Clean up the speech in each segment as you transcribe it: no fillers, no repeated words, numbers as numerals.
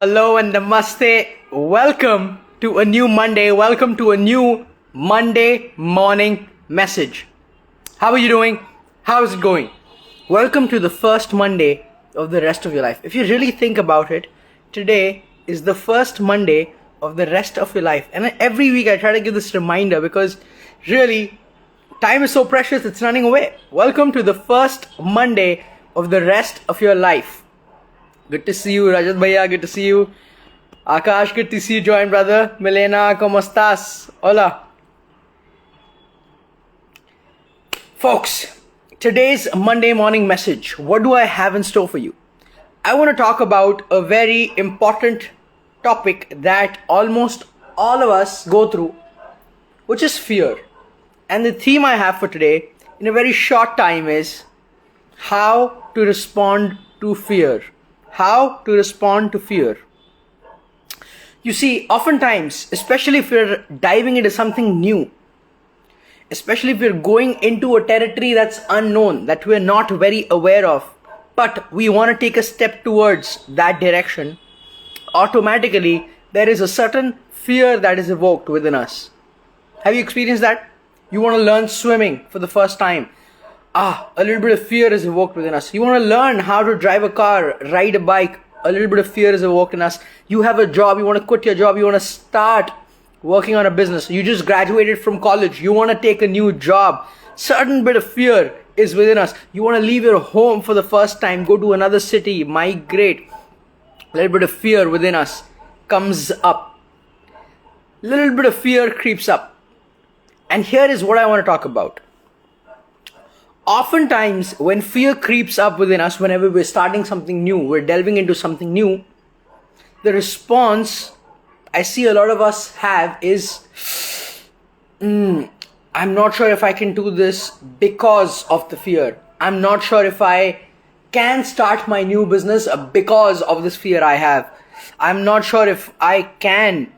Hello and namaste. Welcome to a new Monday. Welcome to a new Monday morning message. How are you doing? How is it going? Welcome to the first Monday of the rest of your life. If you really think about it, today is the first Monday of the rest of your life. And every week I try to give this reminder because really time is so precious, it's running away. Welcome to the first Monday of the rest of your life. Good to see you, Rajat Bhaiya. Good to see you. Akash, good to see you, join brother. Milena, ¿cómo estás? Hola. Folks, today's Monday morning message. What do I have in store for you? I want to talk about a very important topic that almost all of us go through, which is fear. And the theme I have for today in a very short time is how to respond to fear. How to respond to fear. You see, oftentimes, especially if you're diving into something new, especially if you're going into a territory that's unknown, that we're not very aware of, but we want to take a step towards that direction, automatically there is a certain fear that is evoked within us. Have you experienced that? You want to learn swimming for the first time. A little bit of fear is evoked within us. You want to learn how to drive a car, ride a bike. A little bit of fear is evoked in us. You have a job. You want to quit your job. You want to start working on a business. You just graduated from college. You want to take a new job. Certain bit of fear is within us. You want to leave your home for the first time, go to another city, migrate. A little bit of fear within us comes up. Little bit of fear creeps up. And here is what I want to talk about. Oftentimes, when fear creeps up within us, whenever we're starting something new, we're delving into something new, the response I see a lot of us have is, I'm not sure if I can do this because of the fear. I'm not sure if I can start my new business because of this fear I have. I'm not sure if I can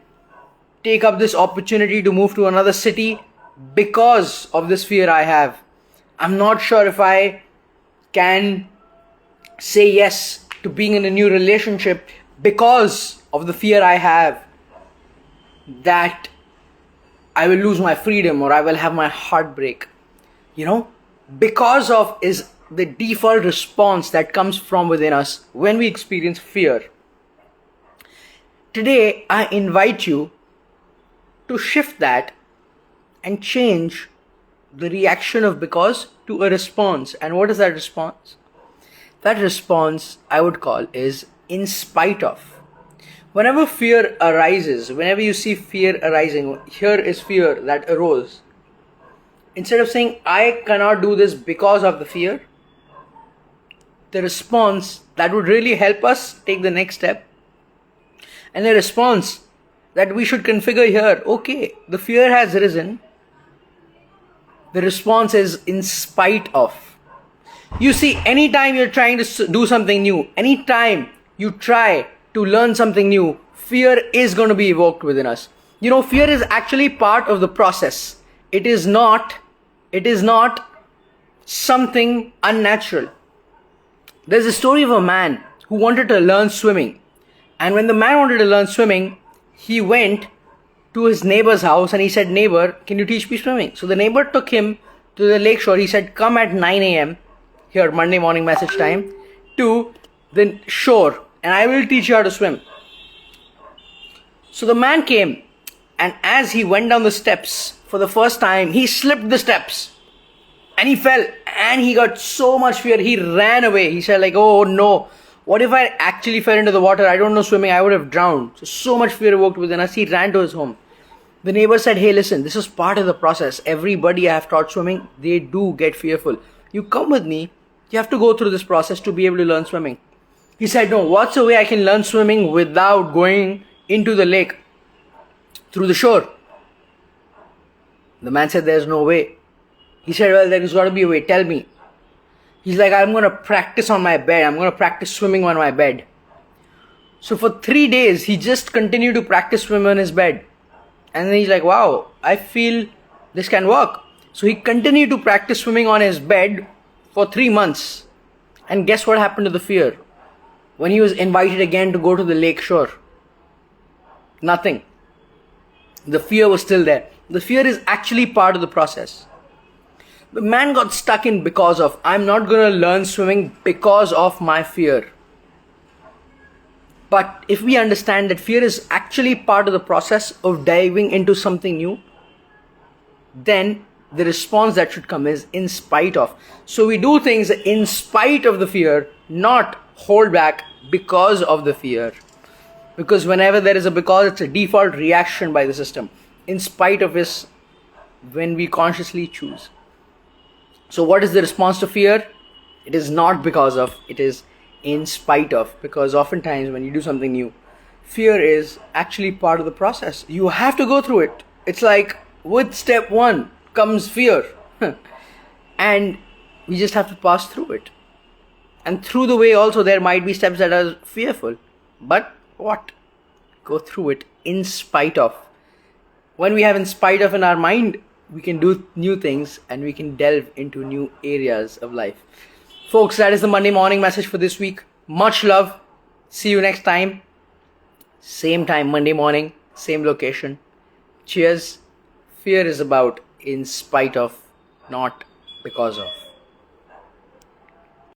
take up this opportunity to move to another city because of this fear I have. I'm not sure if I can say yes to being in a new relationship because of the fear I have that I will lose my freedom or I will have my heart break. Because of is the default response that comes from within us when we experience fear. Today, I invite you to shift that and change the reaction of because to a response. And what is that response? That response I would call is in spite of. Whenever fear arises, whenever you see fear arising, here is fear that arose. Instead of saying, I cannot do this because of the fear, the response that would really help us take the next step. And the response that we should configure here, okay, the fear has risen. The response is in spite of. You see, anytime you're trying to do something new, anytime you try to learn something new, fear is going to be evoked within us. Fear is actually part of the process. It is not something unnatural. There's a story of a man who wanted to learn swimming. And when the man wanted to learn swimming, he went to his neighbor's house and he said, neighbor, can you teach me swimming? So the neighbor took him to the lake shore. He said, come at 9 a.m. here, Monday morning message time, to the shore and I will teach you how to swim. So the man came, and as he went down the steps for the first time, he slipped the steps and he fell and he got so much fear. He ran away. He said oh no. What if I actually fell into the water? I don't know swimming. I would have drowned. So much fear evoked within us. He ran to his home. The neighbor said, hey, listen, this is part of the process. Everybody I have taught swimming, they do get fearful. You come with me. You have to go through this process to be able to learn swimming. He said, no, what's the way I can learn swimming without going into the lake through the shore? The man said, there's no way. He said, well, there's got to be a way. Tell me. He's like, I'm going to practice on my bed. I'm going to practice swimming on my bed. So for 3 days, he just continued to practice swimming on his bed. And then he's like, wow, I feel this can work. So he continued to practice swimming on his bed for 3 months. And guess what happened to the fear? when he was invited again to go to the lake shore? Nothing. The fear was still there. The fear is actually part of the process. The man got stuck in because of, I'm not going to learn swimming because of my fear. But if we understand that fear is actually part of the process of diving into something new, then the response that should come is in spite of. So we do things in spite of the fear, not hold back because of the fear. Because whenever there is a because, it's a default reaction by the system. In spite of is when we consciously choose. So what is the response to fear? It is not because of, it is in spite of. Because oftentimes when you do something new, fear is actually part of the process. You have to go through it. It's like with step 1 comes fear. And we just have to pass through it. And through the way also there might be steps that are fearful. But what? Go through it in spite of. When we have in spite of in our mind, we can do new things and we can delve into new areas of life. Folks, that is the Monday morning message for this week. Much love. See you next time. Same time, Monday morning, same location. Cheers. Fear is about in spite of, not because of.